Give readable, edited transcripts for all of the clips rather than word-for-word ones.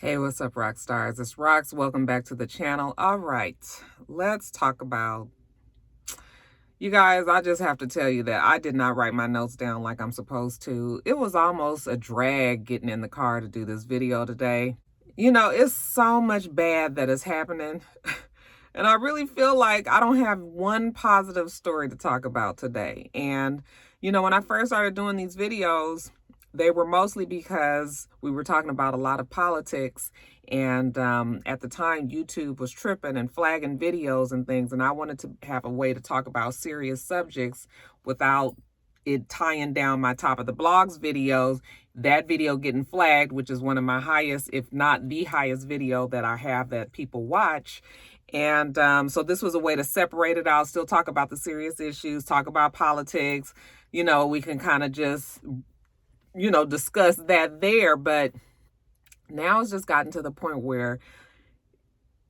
Hey, what's up, rock stars? It's Rox. Welcome back to the channel. All right, let's talk about, you guys, I just have to tell you that I did not write my notes down like I'm supposed to. It was almost a drag getting in the car to do this video today. You know, it's so much bad that is happening. And I really feel like I don't have one positive story to talk about today. And, you know, when I first started doing these videos, they were mostly because we were talking about a lot of politics. And at the time, YouTube was tripping and flagging videos and things. And I wanted to have a way to talk about serious subjects without it tying down my top of the blogs videos, that video getting flagged, which is one of my highest, if not the highest video that I have that people watch. And so this was a way to separate it out, still talk about the serious issues, talk about politics. You know, we can kind of just, you know, discuss that there. But now it's just gotten to the point where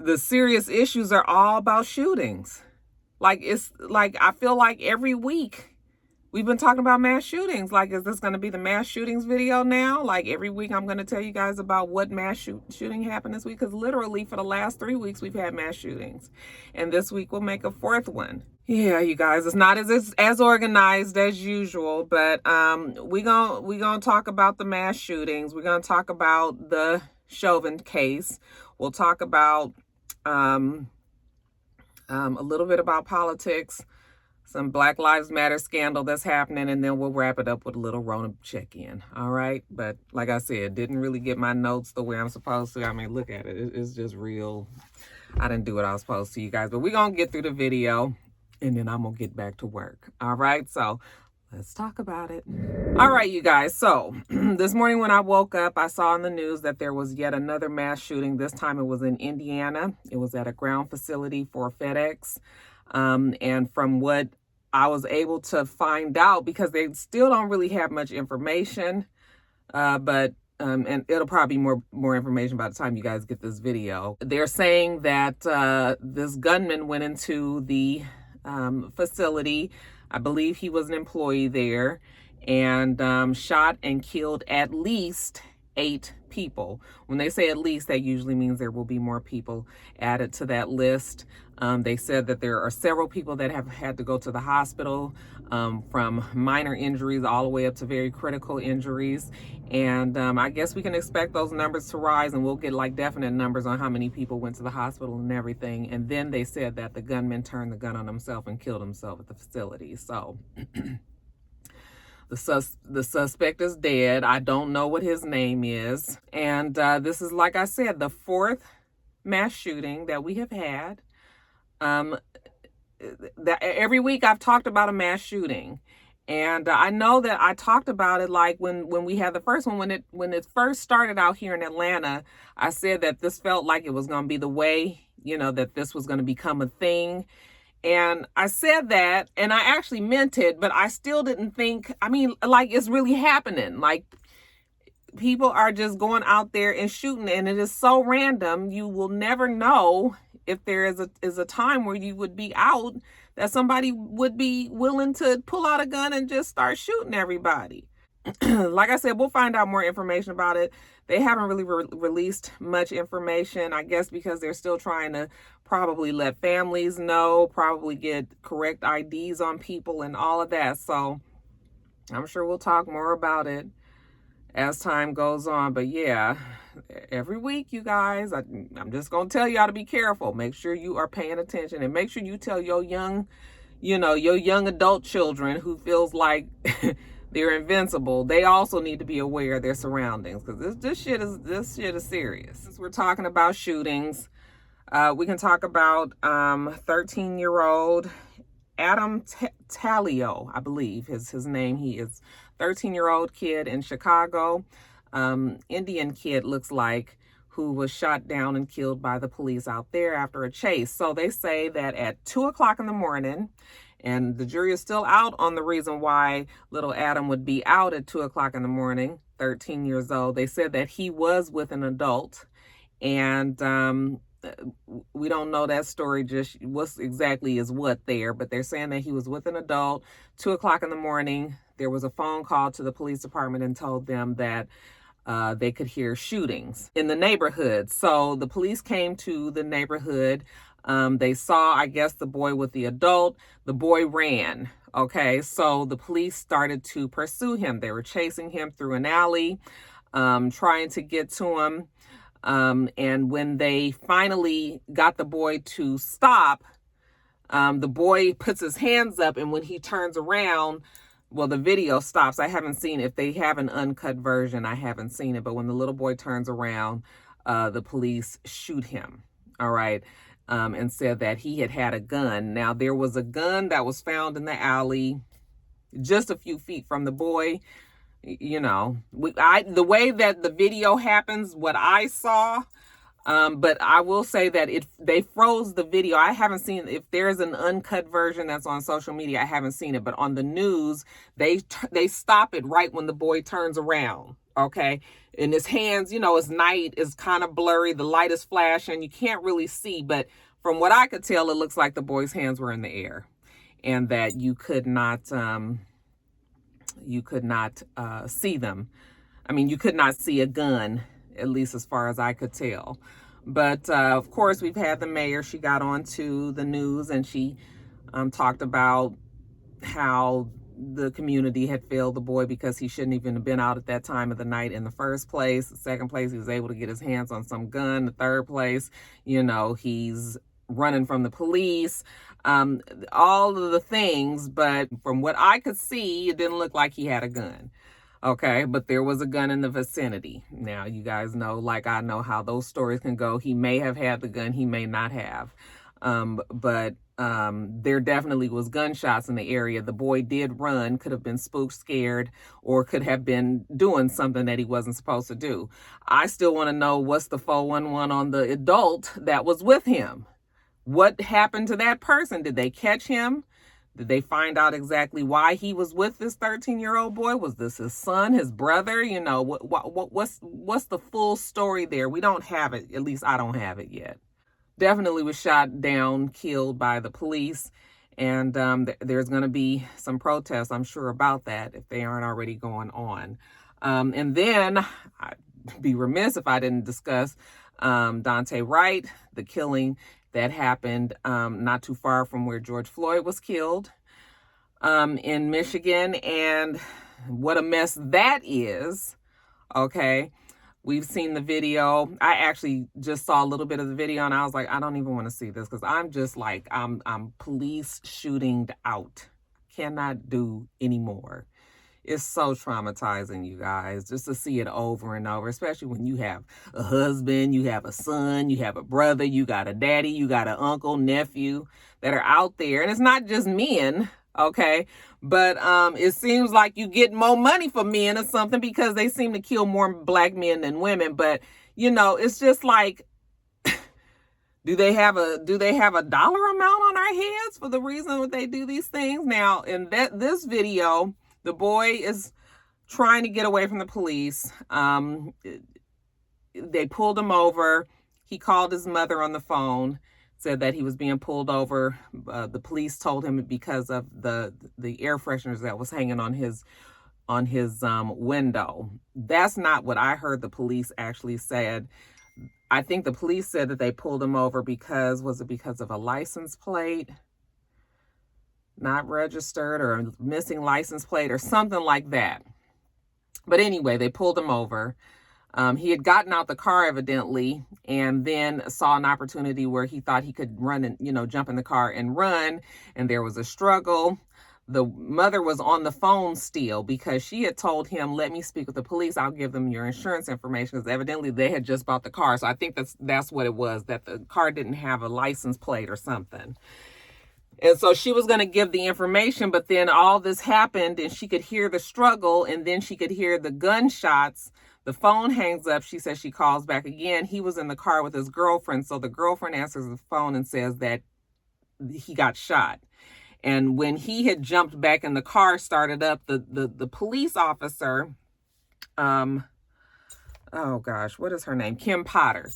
the serious issues are all about shootings. Like, it's like, I feel like every week we've been talking about mass shootings. Like, is this going to be the mass shootings video now? Like, every week I'm going to tell you guys about what mass shooting happened this week. Because literally for the last 3 weeks, we've had mass shootings. And this week we'll make a fourth one. Yeah, you guys, it's not as organized as usual. But we gonna talk about the mass shootings. We're going to talk about the Chauvin case. We'll talk about a little bit about politics, some Black Lives Matter scandal that's happening, and then we'll wrap it up with a little Rona check-in. All right. But like I said, didn't really get my notes the way I'm supposed to. I mean, look at it. It's just real. I didn't do what I was supposed to, you guys. But we're going to get through the video, and then I'm going to get back to work. All right. So let's talk about it. All right, you guys. So this morning when I woke up, I saw in the news that there was yet another mass shooting. This time it was in Indiana. It was at a ground facility for FedEx. And from what I was able to find out, because they still don't really have much information, but and it'll probably be more information by the time you guys get this video. They're saying that this gunman went into the facility. I believe he was an employee there, and shot and killed at least 8 people. When they say at least, that usually means there will be more people added to that list. They said that there are several people that have had to go to the hospital, from minor injuries all the way up to very critical injuries. And I guess we can expect those numbers to rise, and we'll get like definite numbers on how many people went to the hospital and everything. And then they said that the gunman turned the gun on himself and killed himself at the facility. So the suspect is dead. I don't know what his name is. And this is, like I said, the 4th mass shooting that we have had. That every week I've talked about a mass shooting. And I know that I talked about it like when we had the first one, when it first started out here in Atlanta. I said that this felt like it was going to be the way, you know, that this was going to become a thing. And I said that, and I actually meant it, but I still didn't think, I mean, like, it's really happening. Like, people are just going out there and shooting, and it is so random. You will never know if there is a time where you would be out that somebody would be willing to pull out a gun and just start shooting everybody. Like I said, we'll find out more information about it. They haven't really released much information, I guess, because they're still trying to probably let families know, probably get correct IDs on people and all of that. So I'm sure we'll talk more about it as time goes on. But yeah, every week, you guys, I'm just going to tell y'all to be careful. Make sure you are paying attention, and make sure you tell your young, you know, your young adult children who feels like they're invincible. They also need to be aware of their surroundings, because this shit is serious. Since we're talking about shootings, we can talk about 13-year-old Adam Talio, I believe his name. He is 13-year-old kid in Chicago, Indian kid, looks like, who was shot down and killed by the police out there after a chase. So they say that at 2 o'clock in the morning, and the jury is still out on the reason why little Adam would be out at 2 o'clock in the morning, 13 years old. They said that he was with an adult, and we don't know that story, just what exactly is what there, but they're saying that he was with an adult. 2 o'clock in the morning, there was a phone call to the police department and told them that they could hear shootings in the neighborhood. So the police came to the neighborhood. They saw, I guess, the boy with the adult. The boy ran. Okay, so the police started to pursue him. They were chasing him through an alley, trying to get to him. And when they finally got the boy to stop, the boy puts his hands up, and when he turns around, well, the video stops. I haven't seen it. If they have an uncut version, I haven't seen it. But when the little boy turns around, the police shoot him. All right. And said that he had a gun. Now, there was a gun that was found in the alley just a few feet from the boy. You know, the way that the video happens, what I saw, but I will say that they froze the video. I haven't seen, if there's an uncut version that's on social media, I haven't seen it. But on the news, they stop it right when the boy turns around. Okay. And his hands, you know, it's night, it's kind of blurry. The light is flashing. You can't really see. But from what I could tell, it looks like the boy's hands were in the air, and that you could not see them. I mean, you could not see a gun, at least as far as I could tell. But of course, we've had the mayor. She got onto the news, and she talked about how the community had failed the boy because he shouldn't even have been out at that time of the night in the first place. The second place, he was able to get his hands on some gun. The third place, you know, he's running from the police, all of the things. But from what I could see, it didn't look like he had a gun. Okay, but there was a gun in the vicinity. Now, you guys know, like I know, how those stories can go. He may have had the gun, he may not have. But there definitely was gunshots in the area. The boy did run, could have been spooked, scared, or could have been doing something that he wasn't supposed to do. I still want to know, what's the 411 on the adult that was with him? What happened to that person? Did they catch him? Did they find out exactly why he was with this 13-year-old boy? Was this his son, his brother? You know, what's the full story there? We don't have it. At least I don't have it yet. Definitely was shot down, killed by the police. And there's going to be some protests, I'm sure, about that, if they aren't already going on. And then I'd be remiss if I didn't discuss Daunte Wright, the killing that happened not too far from where George Floyd was killed in Michigan. And what a mess that is. Okay. We've seen the video. I actually just saw a little bit of the video, and I was like, I don't even want to see this, because I'm just like, I'm police shooting out. Cannot do anymore. It's so traumatizing, you guys, just to see it over and over, especially when you have a husband, you have a son, you have a brother, you got a daddy, you got an uncle, nephew that are out there. And it's not just men, okay? But it seems like you get more money for men or something, because they seem to kill more black men than women. But, you know, it's just like, do they have a dollar amount on our heads for the reason that they do these things? Now, in this video, the boy is trying to get away from the police. They pulled him over. He called his mother on the phone, said that he was being pulled over. The police told him because of the air fresheners that was hanging on his window. That's not what I heard the police actually said. I think the police said that they pulled him over because of a license plate not registered, or a missing license plate, or something like that. But anyway, they pulled him over. He had gotten out the car, evidently, and then saw an opportunity where he thought he could run and, you know, jump in the car and run. And there was a struggle. The mother was on the phone still, because she had told him, let me speak with the police. I'll give them your insurance information, because evidently they had just bought the car. So I think that's what it was, that the car didn't have a license plate or something. And so she was going to give the information, but then all this happened, and she could hear the struggle, and then she could hear the gunshots. The phone hangs up. She says she calls back again. He was in the car with his girlfriend. So the girlfriend answers the phone and says that he got shot. And when he had jumped back in the car, started up, the police officer, oh gosh, what is her name? Kim Potter.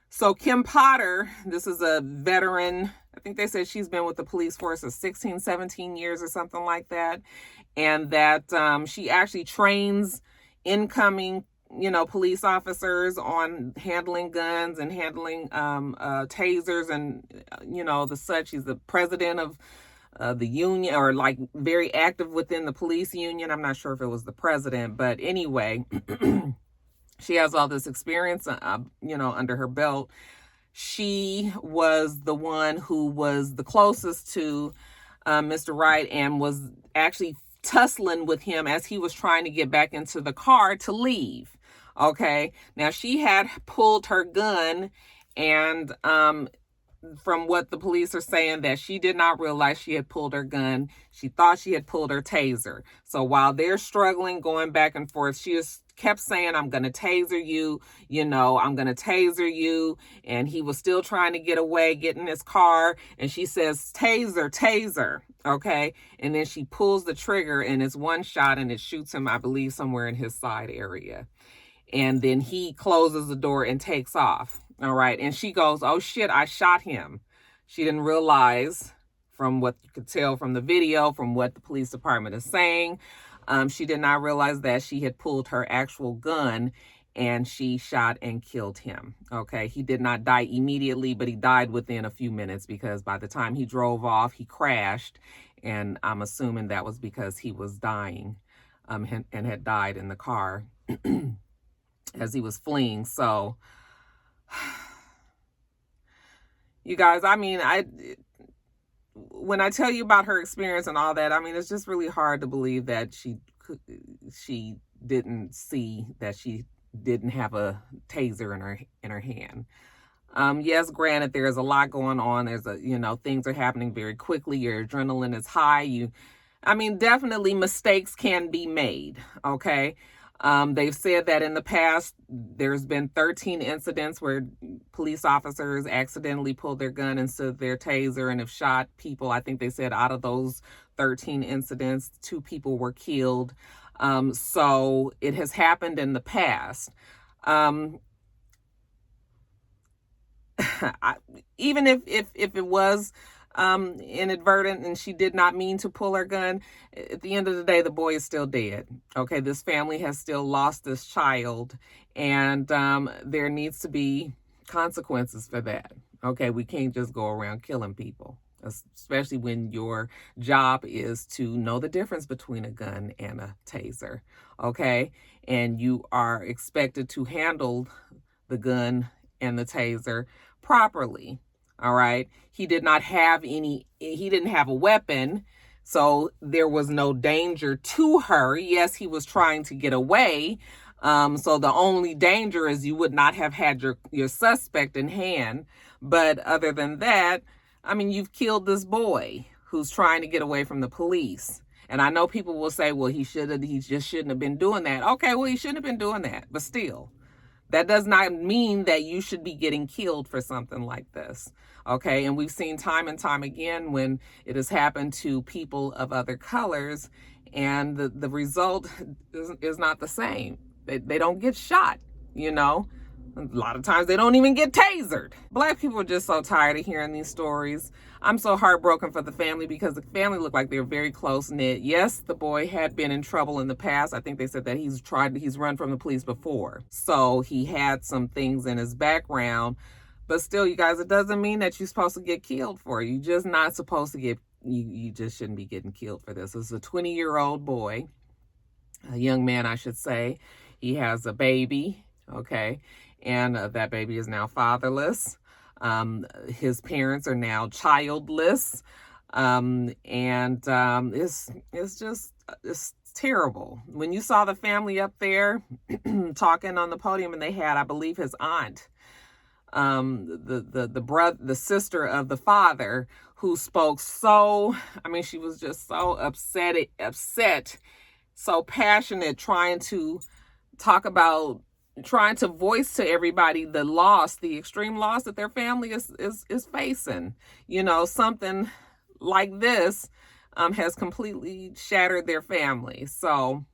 So Kim Potter, this is a veteran. I think they said she's been with the police force for 16, 17 years or something like that. And that she actually trains incoming police officers on handling guns and handling tasers and, the such. He's the president of the union, or like very active within the police union. I'm not sure if it was the president, but anyway, she has all this experience, under her belt. She was the one who was the closest to Mr. Wright and was actually tussling with him as he was trying to get back into the car to leave. Okay. Now she had pulled her gun, and from what the police are saying, that she did not realize she had pulled her gun. She thought she had pulled her taser. So while they're struggling, going back and forth, she just kept saying, I'm going to taser you, I'm going to taser you. And he was still trying to get away, get in his car. And she says, taser, taser. Okay. And then she pulls the trigger, and it's one shot, and it shoots him, I believe, somewhere in his side area. And then he closes the door and takes off. All right. And she goes, oh shit, I shot him. She didn't realize, from what you could tell from the video, from what the police department is saying, she did not realize that she had pulled her actual gun, and she shot and killed him. Okay. He did not die immediately, but he died within a few minutes, because by the time he drove off, he crashed. And I'm assuming that was because he was dying, and had died in the car as he was fleeing. So, you guys, when I tell you about her experience and all that, it's just really hard to believe that she didn't see that she didn't have a taser in her hand. Yes, granted, there's a lot going on. There's things are happening very quickly. Your adrenaline is high. Definitely mistakes can be made. Okay. They've said that in the past, there's been 13 incidents where police officers accidentally pulled their gun instead of their taser and have shot people. I think they said out of those 13 incidents, 2 people were killed. So it has happened in the past. Even if it was inadvertent and she did not mean to pull her gun, at the end of the day, the boy is still dead. Okay, this family has still lost this child, and there needs to be consequences for that. Okay, we can't just go around killing people, especially when your job is to know the difference between a gun and a taser. Okay, and you are expected to handle the gun and the taser properly. All right. He didn't have a weapon, so there was no danger to her. Yes, he was trying to get away. So the only danger is you would not have had your suspect in hand. But other than that, you've killed this boy who's trying to get away from the police. And I know people will say, well, he just shouldn't have been doing that. Okay, well, he shouldn't have been doing that, but still. That does not mean that you should be getting killed for something like this. Okay. And we've seen time and time again when it has happened to people of other colors, and the result is not the same. They don't get shot, A lot of times they don't even get tasered. Black people are just so tired of hearing these stories. I'm so heartbroken for the family, because the family looked like they're very close-knit. Yes, the boy had been in trouble in the past. I think they said that he's run from the police before. So he had some things in his background. But still, you guys, it doesn't mean that you're supposed to get killed for it. You're just not supposed to you just shouldn't be getting killed for this. It's a 20-year-old boy, a young man, I should say. He has a baby, okay? And that baby is now fatherless. His parents are now childless. It's terrible. When you saw the family up there talking on the podium, and they had, I believe, his aunt, the sister of the father, who spoke she was just so upset, so passionate, trying to voice to everybody the extreme loss that their family is facing. Something like this has completely shattered their family. So,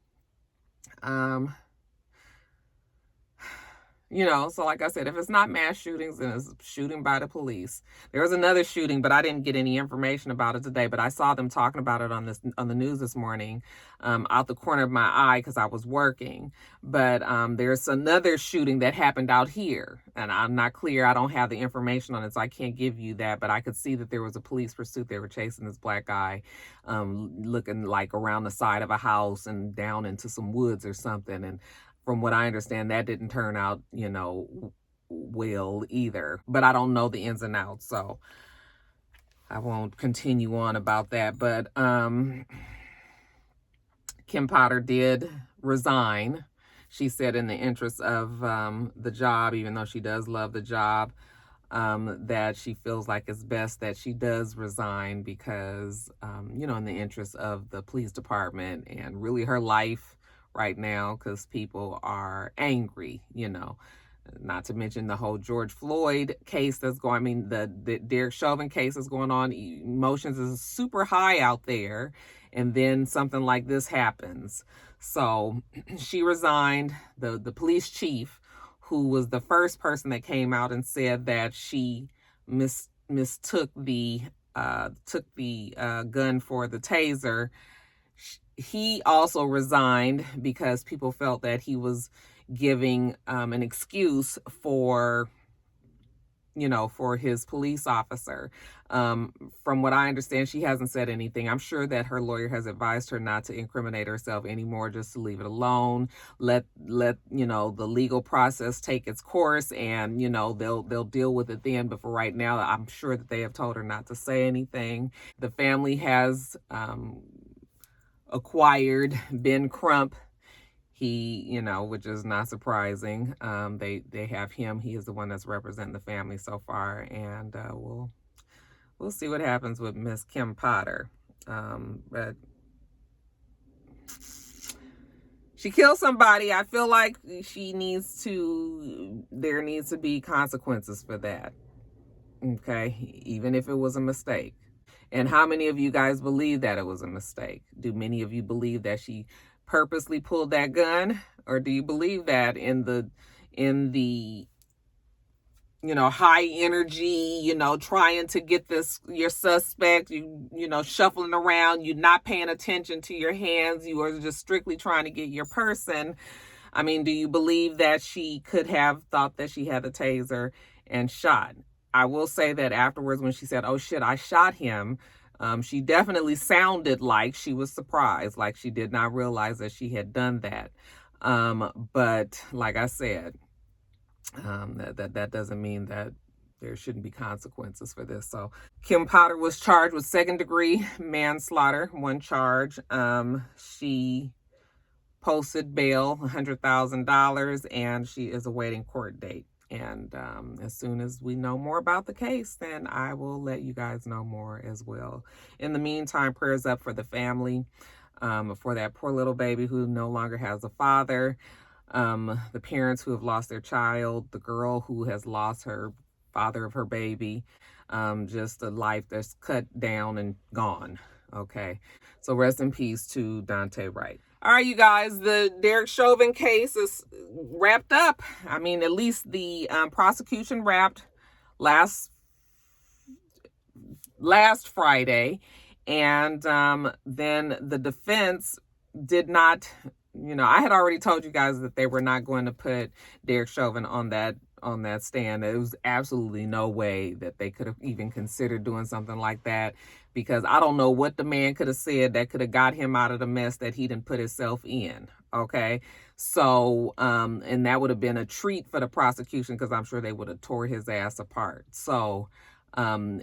So like I said, if it's not mass shootings, then it's shooting by the police. There was another shooting, but I didn't get any information about it today. But I saw them talking about it on the news this morning, out the corner of my eye because I was working. But there's another shooting that happened out here, and I'm not clear. I don't have the information on it, so I can't give you that. But I could see that there was a police pursuit. They were chasing this black guy, looking like around the side of a house and down into some woods or something. And from what I understand, that didn't turn out, well either. But I don't know the ins and outs, so I won't continue on about that. But Kim Potter did resign. She said in the interest of the job, even though she does love the job, that she feels like it's best that she does resign because, in the interest of the police department and really her life right now, because people are angry, not to mention the whole George Floyd case that's going. I mean, the Derek Chauvin case is going on. Emotions is super high out there, and then something like this happens. So she resigned. The police chief, who was the first person that came out and said that she mistook the gun for the taser, he also resigned because people felt that he was giving an excuse for his police officer. From what I understand, she hasn't said anything. I'm sure that her lawyer has advised her not to incriminate herself anymore, just to leave it alone. Let the legal process take its course, and they'll deal with it then. But for right now, I'm sure that they have told her not to say anything. The family has acquired Ben Crump. He, which is not surprising. They have him. He is the one that's representing the family so far, and we'll see what happens with Miss Kim Potter. But she killed somebody. I feel like there needs to be consequences for that. Okay, even if it was a mistake. And how many of you guys believe that it was a mistake? Do many of you believe that she purposely pulled that gun? Or do you believe that in the high energy, trying to get your suspect, shuffling around, you not paying attention to your hands, you are just strictly trying to get your person? I mean, do you believe that she could have thought that she had a taser and shot? I will say that afterwards, when she said, "Oh shit, I shot him," she definitely sounded like she was surprised, like she did not realize that she had done that. But like I said, that doesn't mean that there shouldn't be consequences for this. So Kim Potter was charged with second-degree manslaughter, one charge. She posted bail, $100,000, and she is awaiting court date. And as soon as we know more about the case, then I will let you guys know more as well. In the meantime, prayers up for the family, for that poor little baby who no longer has a father, the parents who have lost their child, the girl who has lost her father of her baby, just a life that's cut down and gone. Okay, so rest in peace to Dante Wright. All right, you guys, the Derek Chauvin case is wrapped up. I mean, at least the prosecution wrapped last Friday, and then the defense did not. I had already told you guys that they were not going to put Derek Chauvin on that stand. There was absolutely no way that they could have even considered doing something like that, because I don't know what the man could have said that could have got him out of the mess that he didn't put himself in. Okay, so and that would have been a treat for the prosecution, because I'm sure they would have tore his ass apart. So his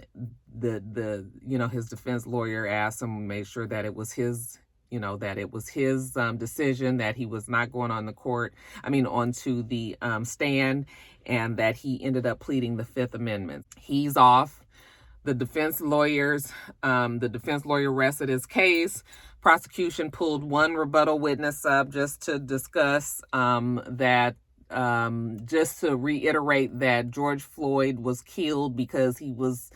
defense lawyer asked him, made sure that it was his decision, that he was not going onto the stand, and that he ended up pleading the Fifth Amendment. He's off. The defense lawyer rested his case. Prosecution pulled one rebuttal witness up just to discuss just to reiterate that George Floyd was killed because he was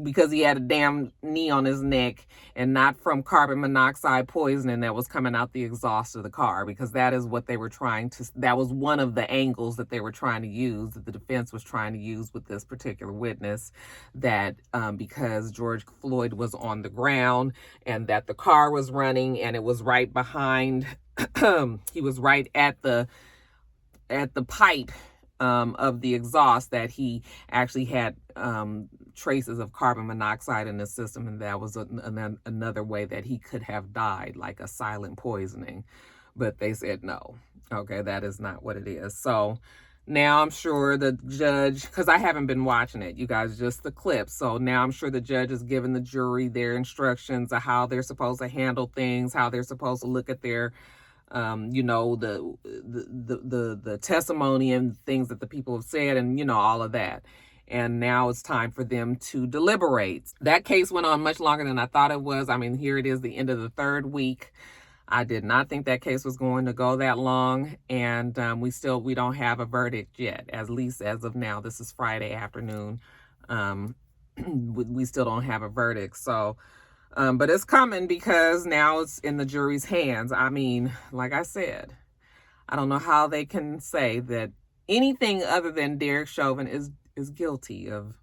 because he had a damn knee on his neck, and not from carbon monoxide poisoning that was coming out the exhaust of the car, because that is what they were trying to, that was one of the angles that they were trying to use, that the defense was trying to use with this particular witness, that because George Floyd was on the ground and that the car was running and it was right behind, he was right at the pipe of the exhaust, that he actually had traces of carbon monoxide in the system, and that was another way that he could have died, like a silent poisoning. But they said no. Okay, that is not what it is. So now I'm sure the judge, because I haven't been watching it, you guys, just the clips. So now I'm sure the judge is giving the jury their instructions of how they're supposed to handle things, how they're supposed to look at their the testimony and things that the people have said, and all of that. And now it's time for them to deliberate. That case went on much longer than I thought it was. I mean, here it is, the end of the third week. I did not think that case was going to go that long, and we don't have a verdict yet, at least as of now. This is Friday afternoon. We still don't have a verdict. So but it's coming, because now it's in the jury's hands. I mean, like I said, I don't know how they can say that anything other than Derek Chauvin is guilty of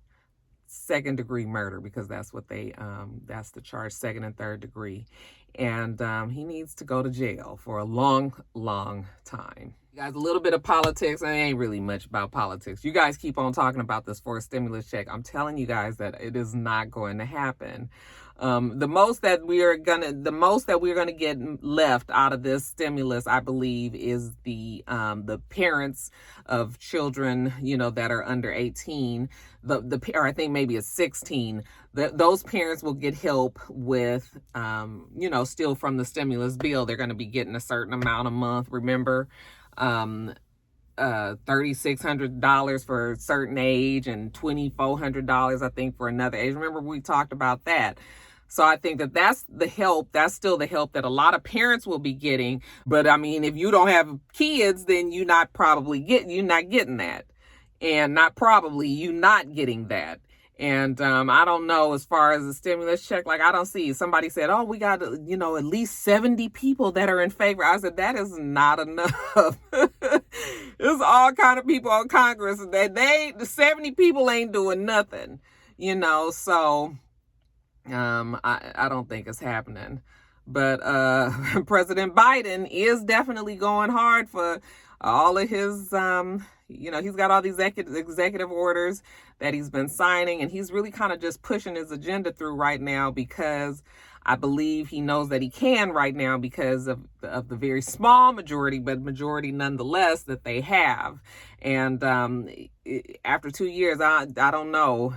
second-degree murder, because that's what that's the charge, second and third degree. And he needs to go to jail for a long, long time. You guys, a little bit of politics, and it ain't really much about politics. You guys keep on talking about this for a stimulus check. I'm telling you guys that it is not going to happen. The most that we're gonna get left out of this stimulus, I believe, is the parents of children, that are under 18, or I think maybe it's 16. Those parents will get help with, still from the stimulus bill. They're going to be getting a certain amount a month. Remember, $3,600 for a certain age and $2,400, I think, for another age. Remember, we talked about that. So I think that that's the help. That's still the help that a lot of parents will be getting. But I mean, if you don't have kids, then you're not getting that. And you're not getting that. And I don't know, as far as the stimulus check, like, I don't see. Somebody said, oh, we got, at least 70 people that are in favor. I said, that is not enough. There's all kind of people on Congress. The 70 people ain't doing nothing, so I don't think it's happening. But President Biden is definitely going hard for all of his, he's got all these executive orders that he's been signing, and he's really kind of just pushing his agenda through right now, because I believe he knows that he can right now, because of the very small majority, but majority nonetheless, that they have. And after 2 years, I don't know.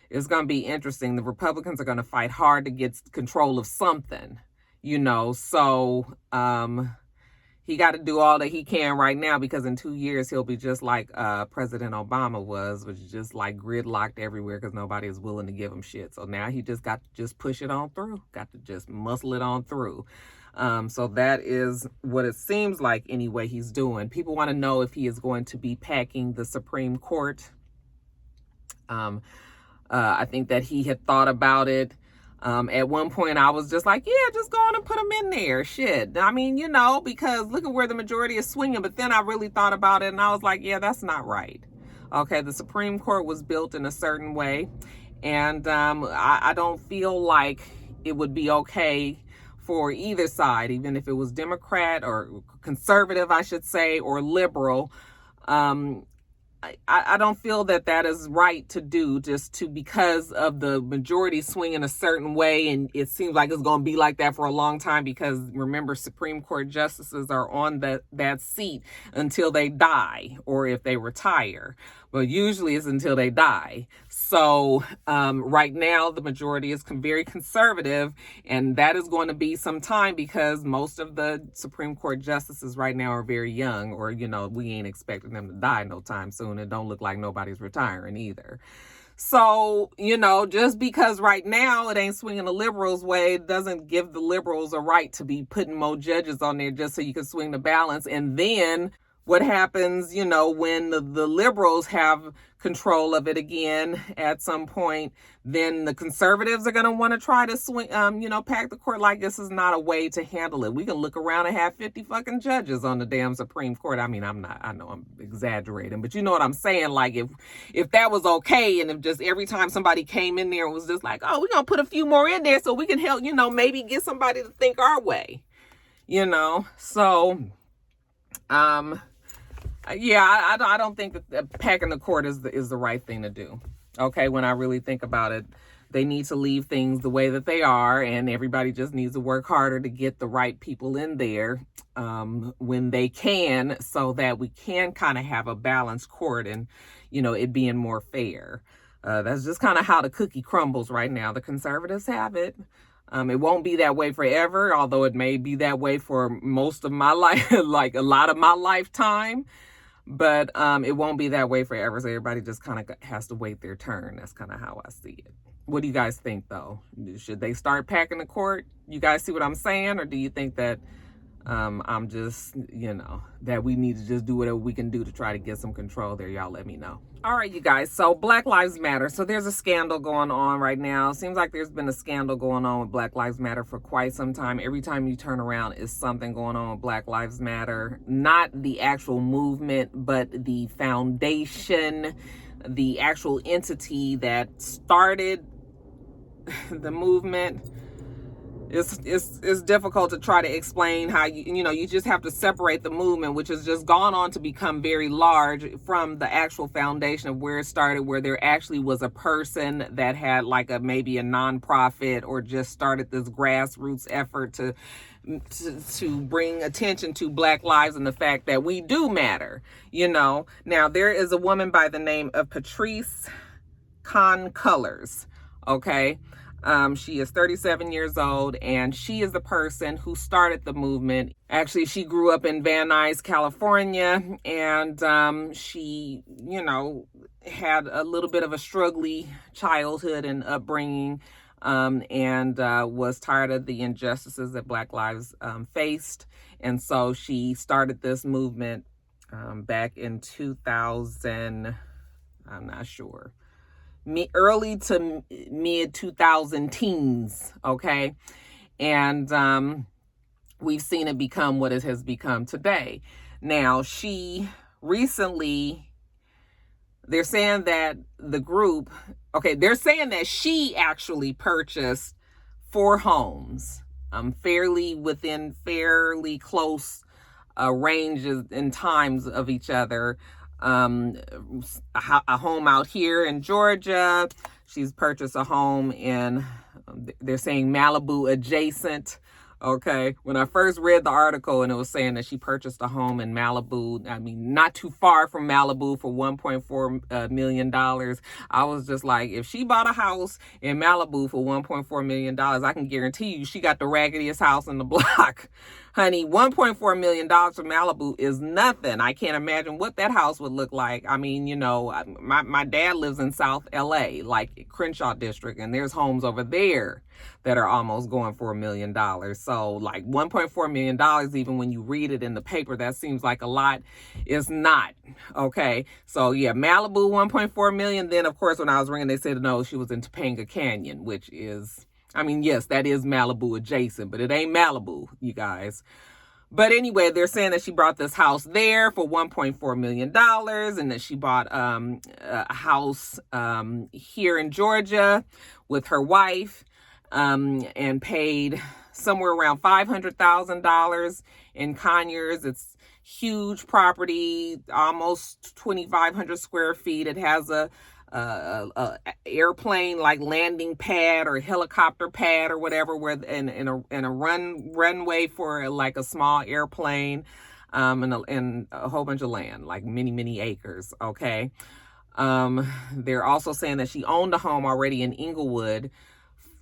It's going to be interesting. The Republicans are going to fight hard to get control of something, so he got to do all that he can right now, because in 2 years, he'll be just like President Obama was, which is just like gridlocked everywhere because nobody is willing to give him shit. So now he just got to just push it on through, got to just muscle it on through. So that is what it seems like anyway he's doing. People want to know if he is going to be packing the Supreme Court. I think that he had thought about it. At one point, I was just like, yeah, just go on and put him in there. Shit. I mean, because look at where the majority is swinging. But then I really thought about it, and I was like, yeah, that's not right. Okay, the Supreme Court was built in a certain way. And I don't feel like it would be okay for either side, even if it was Democrat or conservative, I should say, or liberal. I don't feel that is right to do, because of the majority swinging a certain way, and it seems like it's going to be like that for a long time, because remember, Supreme Court justices are on that seat until they die, or if they retire. But usually it's until they die. So right now, the majority is very conservative, and that is going to be some time, because most of the Supreme Court justices right now are very young, or, we ain't expecting them to die no time soon. It don't look like nobody's retiring either. So, just because right now it ain't swinging the liberals' way, it doesn't give the liberals a right to be putting more judges on there just so you can swing the balance. And then what happens, you know, when the liberals have control of it again at some point, then the conservatives are going to want to try to swing, you know, pack the court. Like, this is not a way to handle it. We can look around and have 50 fucking judges on the damn Supreme Court. I mean, I know I'm exaggerating, but you know what I'm saying? Like, if that was okay, and if just every time somebody came in there and was just like, oh, we're going to put a few more in there so we can help, you know, maybe get somebody to think our way, you know? So, yeah, I don't think that packing the court is the right thing to do. Okay, when I really think about it, they need to leave things the way that they are, and everybody just needs to work harder to get the right people in there when they can, so that we can kind of have a balanced court and, you know, it being more fair. That's just kind of how the cookie crumbles right now. The conservatives have it. It won't be that way forever, although it may be that way for most of my life, like a lot of my lifetime. But it won't be that way forever. So everybody just kind of has to wait their turn. That's kind of how I see it. What do you guys think, though? Should they start packing the court? You guys see what I'm saying? Or do you think that I'm just, you know, that we need to just do whatever we can do to try to get some control there? Y'all let me know. All right, you guys. So Black Lives Matter. So there's a scandal going on right now. Seems like there's been a scandal going on with Black Lives Matter for quite some time. Every time you turn around, is something going on with Black Lives Matter. Not the actual movement, but the foundation, the actual entity that started the movement. It's difficult to try to explain how you just have to separate the movement, which has just gone on to become very large, from the actual foundation of where it started, where there actually was a person that had like maybe a nonprofit, or just started this grassroots effort to bring attention to Black lives and the fact that we do matter. You know, now there is a woman by the name of Patrice Colors. Okay. She is 37 years old, and she is the person who started the movement. Actually, she grew up in Van Nuys, California, and she, you know, had a little bit of a struggly childhood and upbringing, and was tired of the injustices that Black lives faced. And so she started this movement back in 2000, I'm not sure, early to mid 2000 teens, okay? And we've seen it become what it has become today. Now, she recently, they're saying that the group, they're saying that she actually purchased 4 homes, within fairly close ranges and times of each other. A home out here in Georgia. She's purchased a home in, they're saying Malibu adjacent. Okay. When I first read the article and it was saying that she purchased a home in Malibu, I mean, not too far from Malibu, for $1.4 million. I was just like, if she bought a house in Malibu for $1.4 million, I can guarantee you she got the raggediest house in the block. Honey, $1.4 million for Malibu is nothing. I can't imagine what that house would look like. I mean, you know, my dad lives in South LA, like Crenshaw District, and there's homes over there that are almost going for $1 million. So like $1.4 million, even when you read it in the paper, that seems like a lot. It's not. Okay. So yeah, Malibu, $1.4 million. Then of course, when I was ringing, they said, no, she was in Topanga Canyon, which is, I mean, yes, that is Malibu adjacent, but it ain't Malibu, you guys. But anyway, they're saying that she brought this house there for $1.4 million, and that she bought a house here in Georgia with her wife, and paid somewhere around $500,000 in Conyers. It's huge property, almost 2,500 square feet. It has a airplane like landing pad or helicopter pad or whatever, where in a runway for like a small airplane, and a whole bunch of land, like many acres. Okay. They're also saying that she owned a home already in Inglewood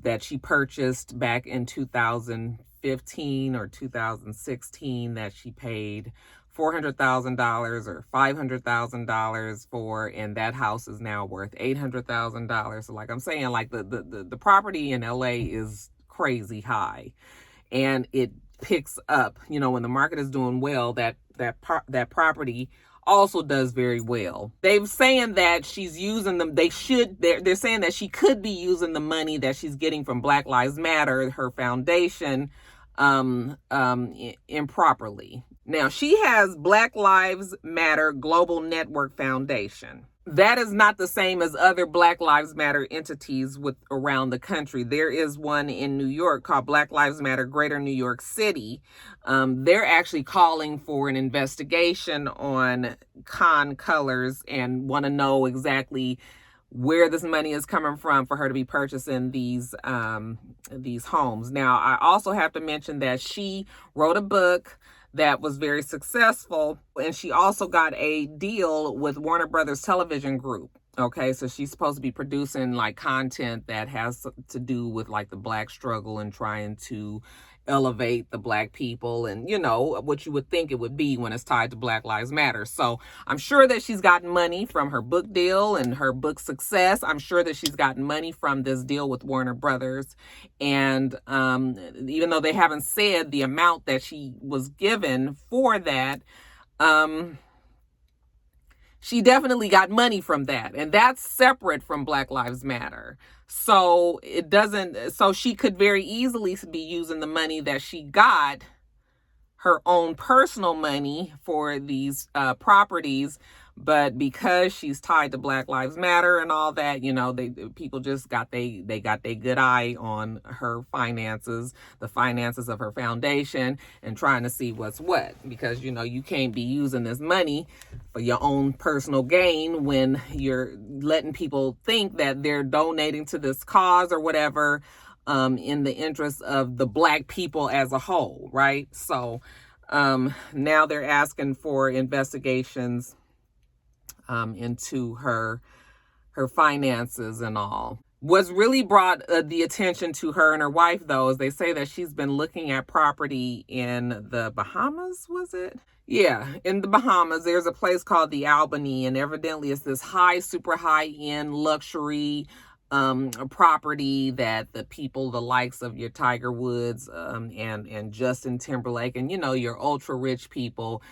that she purchased back in 2015 or 2016, that she paid $400,000 or $500,000 for, and that house is now worth $800,000. So like I'm saying, like the property in LA is crazy high, and it picks up, when the market is doing well, that property also does very well. They're saying that she's using them. They're saying that she could be using the money that she's getting from Black Lives Matter, her foundation, improperly. Now, she has Black Lives Matter Global Network Foundation. That is not the same as other Black Lives Matter entities around the country. There is one in New York called Black Lives Matter Greater New York City. They're actually calling for an investigation on Con Colors and want to know exactly where this money is coming from for her to be purchasing these homes. Now, I also have to mention that she wrote a book that was very successful, and she also got a deal with Warner Brothers Television Group. Okay, so she's supposed to be producing like content that has to do with like the Black struggle and trying to elevate the Black people and, what you would think it would be when it's tied to Black Lives Matter. So I'm sure that she's gotten money from her book deal and her book success. I'm sure that she's gotten money from this deal with Warner Brothers. And even though they haven't said the amount that she was given for that, she definitely got money from that. And that's separate from Black Lives Matter. So so she could very easily be using the money that she got, her own personal money for these properties. But because she's tied to Black Lives Matter and all that, people just got they got their good eye on her finances, the finances of her foundation, and trying to see what's what. Because, you can't be using this money for your own personal gain when you're letting people think that they're donating to this cause or whatever, in the interest of the Black people as a whole, right? So now they're asking for investigations into her finances and all. What's really brought the attention to her and her wife, though, is they say that she's been looking at property in the Bahamas, was it? Yeah, in the Bahamas, there's a place called the Albany, and evidently it's this super high-end luxury property that the people, the likes of your Tiger Woods and Justin Timberlake and, your ultra-rich people,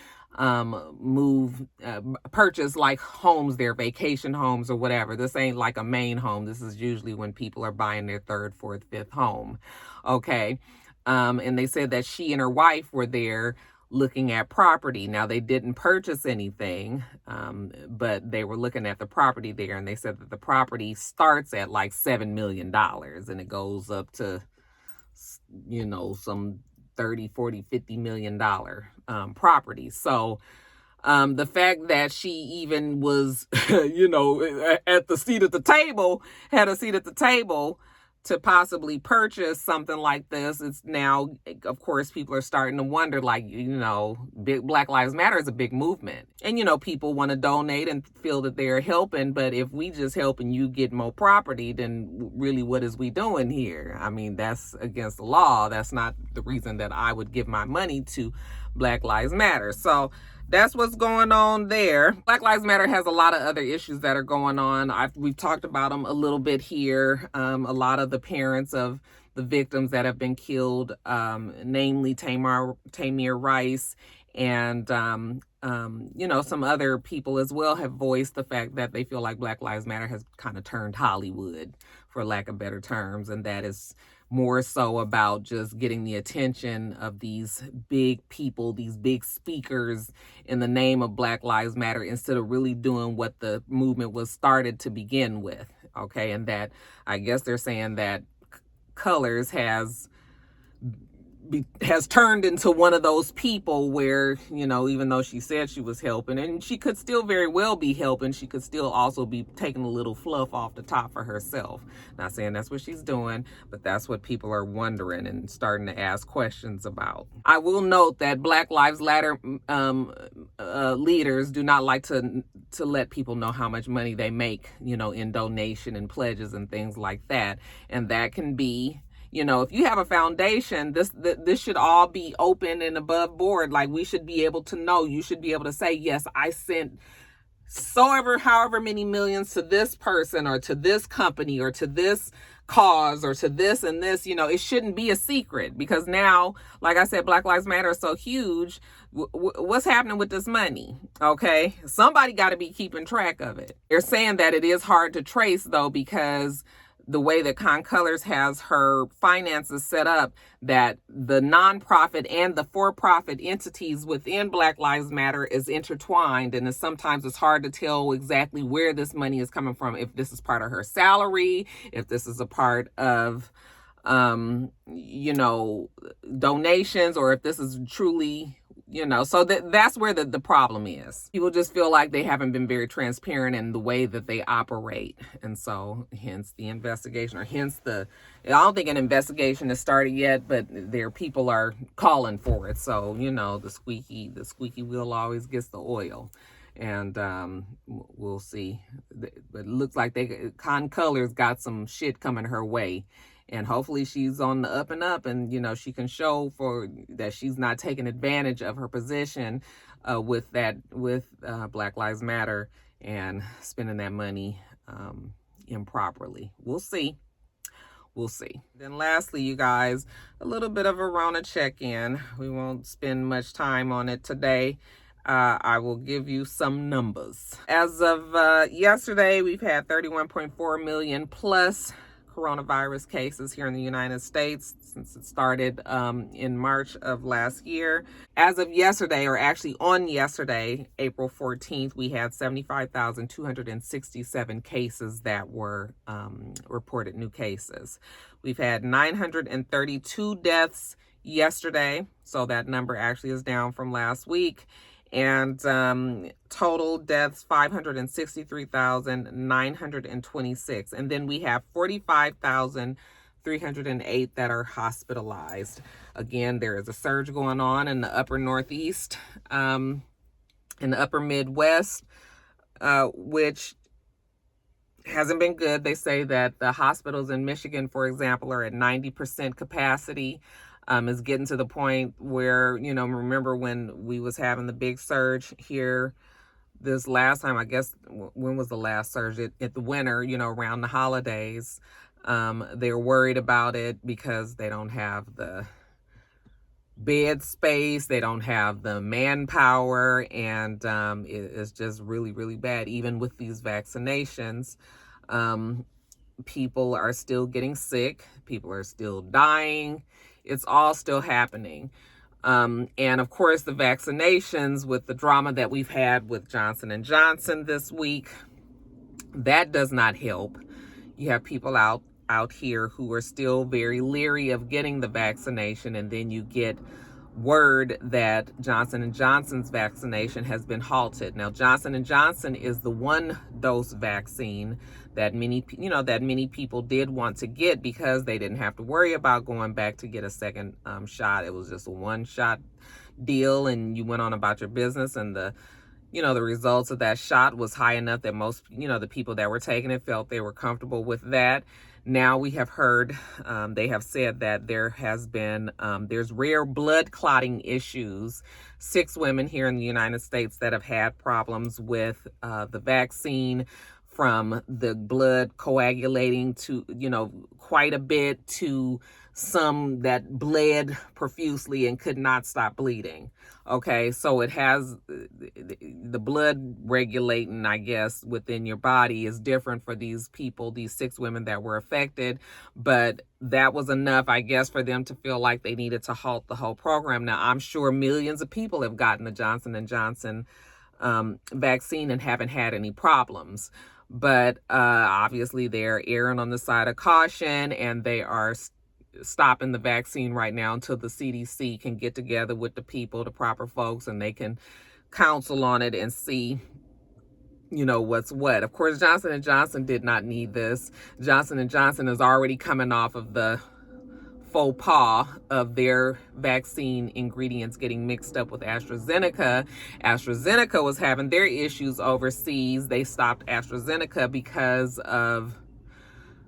purchase like homes, their vacation homes or whatever. This ain't like a main home. This is usually when people are buying their third, fourth, fifth home. Okay. And they said that she and her wife were there looking at property. Now, they didn't purchase anything, but they were looking at the property there, and they said that the property starts at like $7 million and it goes up to, some 30, 40, $50 million property. So the fact that she even was, at the seat at the table, had a seat at the table to possibly purchase something like this, it's now, of course, people are starting to wonder, like, big Black Lives Matter is a big movement. And, people want to donate and feel that they're helping. But if we just helping you get more property, then really what is we doing here? I mean, that's against the law. That's not the reason that I would give my money to Black Lives Matter. So that's what's going on there. Black Lives Matter has a lot of other issues that are going on. We've talked about them a little bit here. A lot of the parents of the victims that have been killed, namely Tamir Rice and, some other people as well, have voiced the fact that they feel like Black Lives Matter has kind of turned Hollywood, for lack of better terms, and that is more so about just getting the attention of these big people, these big speakers in the name of Black Lives Matter, instead of really doing what the movement was started to begin with. Okay. And that, I guess they're saying that Colors has turned into one of those people where, even though she said she was helping, and she could still very well be helping, she could still also be taking a little fluff off the top for herself. Not saying that's what she's doing, but that's what people are wondering and starting to ask questions about. I will note that Black Lives Matter leaders do not like to let people know how much money they make, in donation and pledges and things like that. And that can be, if you have a foundation, this should all be open and above board. Like, we should be able to know. You should be able to say, yes, I sent however many millions to this person or to this company or to this cause or to this and this, it shouldn't be a secret, because now, like I said, Black Lives Matter is so huge. What's happening with this money? Okay, somebody got to be keeping track of it. They're saying that it is hard to trace, though, because the way that Colors has her finances set up, that the nonprofit and the for-profit entities within Black Lives Matter is intertwined, and sometimes it's hard to tell exactly where this money is coming from, if this is part of her salary, if this is a part of donations, or if this is truly, so that's where the problem is. People just feel like they haven't been very transparent in the way that they operate. And so hence the investigation, or hence I don't think an investigation has started yet, but their people are calling for it. So, the squeaky wheel always gets the oil. And we'll see. But it looks like Colors got some shit coming her way. And hopefully she's on the up and up, and, she can show that she's not taking advantage of her position with Black Lives Matter and spending that money improperly. We'll see. We'll see. Then lastly, you guys, a little bit of a Rona check-in. We won't spend much time on it today. I will give you some numbers. As of yesterday, we've had 31.4 million plus coronavirus cases here in the United States since it started in March of last year. As of yesterday, or actually on yesterday, April 14th, we had 75,267 cases that were reported new cases. We've had 932 deaths yesterday, so that number actually is down from last week. And total deaths, 563,926. And then we have 45,308 that are hospitalized. Again, there is a surge going on in the upper Northeast, in the upper Midwest, which hasn't been good. They say that the hospitals in Michigan, for example, are at 90% capacity. Is getting to the point where, remember when we was having the big surge here this last time, I guess, when was the last surge? At the winter, around the holidays. They're worried about it because they don't have the bed space, they don't have the manpower, and it's just really, really bad. Even with these vaccinations, people are still getting sick, people are still dying. It's all still happening. And of course, the vaccinations, with the drama that we've had with Johnson & Johnson this week, that does not help. You have people out here who are still very leery of getting the vaccination, and then you get word that Johnson & Johnson's vaccination has been halted. Now, Johnson & Johnson is the one-dose vaccine that many people did want to get because they didn't have to worry about going back to get a second shot. It was just a one-shot deal, and you went on about your business, and the results of that shot was high enough that most, the people that were taking it felt they were comfortable with that. Now we have heard, they have said that there has been, there's rare blood clotting issues. 6 women here in the United States that have had problems with the vaccine, from the blood coagulating to, quite a bit, to some that bled profusely and could not stop bleeding. Okay, so it has the blood regulating, I guess, within your body is different for these people, these 6 women that were affected. But that was enough, I guess, for them to feel like they needed to halt the whole program. Now, I'm sure millions of people have gotten the Johnson & Johnson vaccine and haven't had any problems. But obviously they're erring on the side of caution, and they are stopping the vaccine right now until the CDC can get together with the people, the proper folks, and they can counsel on it and see, what's what. Of course, Johnson & Johnson did not need this. Johnson & Johnson is already coming off of the faux pas of their vaccine ingredients getting mixed up with AstraZeneca. AstraZeneca was having their issues overseas. They stopped AstraZeneca because of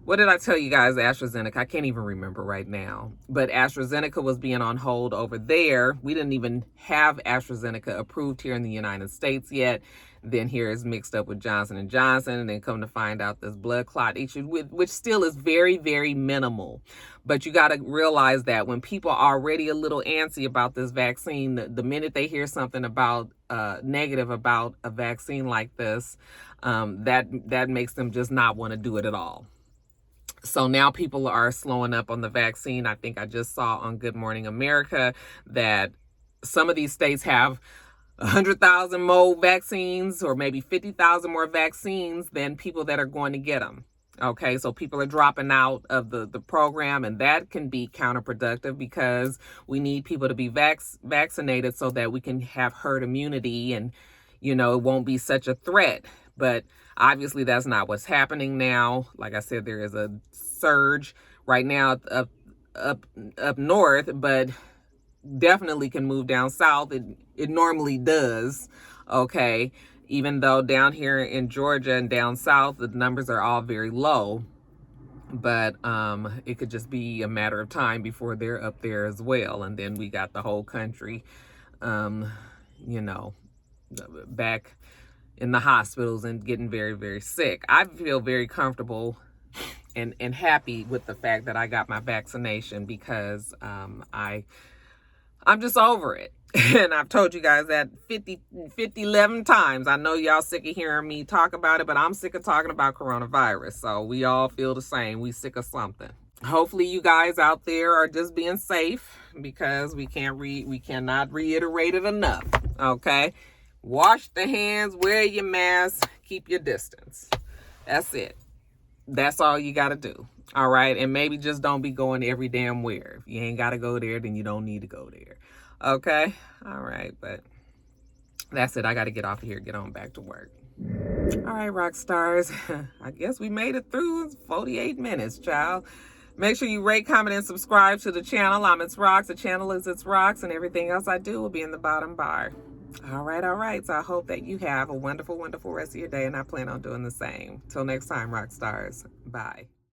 what did I tell you guys? AstraZeneca, I can't even remember right now, but AstraZeneca was being on hold over there. We didn't even have AstraZeneca approved here in the United States yet. Then here is mixed up with Johnson & Johnson, and then come to find out this blood clot issue, which still is very, very minimal. But you got to realize that when people are already a little antsy about this vaccine, the minute they hear something about negative about a vaccine like this, that makes them just not want to do it at all. So now people are slowing up on the vaccine. I think I just saw on Good Morning America that some of these states have 100,000 more vaccines, or maybe 50,000 more vaccines than people that are going to get them. Okay, so people are dropping out of the program, and that can be counterproductive because we need people to be vaccinated so that we can have herd immunity, and, you know, it won't be such a threat. But obviously that's not what's happening now. Like I said, there is a surge right now up north, but definitely can move down south. It normally does. Okay, even though down here in Georgia and down south the numbers are all very low, but it could just be a matter of time before they're up there as well. And then we got the whole country you know, back in the hospitals and getting very, very sick. I feel very comfortable and happy with the fact that I got my vaccination, because I'm just over it. And I've told you guys that 11 times. I know y'all sick of hearing me talk about it, but I'm sick of talking about coronavirus. So we all feel the same. We sick of something. Hopefully you guys out there are just being safe, because we cannot reiterate it enough. Okay? Wash the hands, wear your mask, keep your distance. That's it. That's all you got to do. All right? And maybe just don't be going every damn where. If you ain't got to go there, then you don't need to go there. Okay? All right. But that's it. I got to get off of here, get on back to work. All right, rock stars. I guess we made it through 48 minutes, child. Make sure you rate, comment, and subscribe to the channel. I'm It's Rocks. The channel is It's Rocks, and everything else I do will be in the bottom bar. All right. So I hope that you have a wonderful, wonderful rest of your day, and I plan on doing the same. Till next time, rock stars. Bye.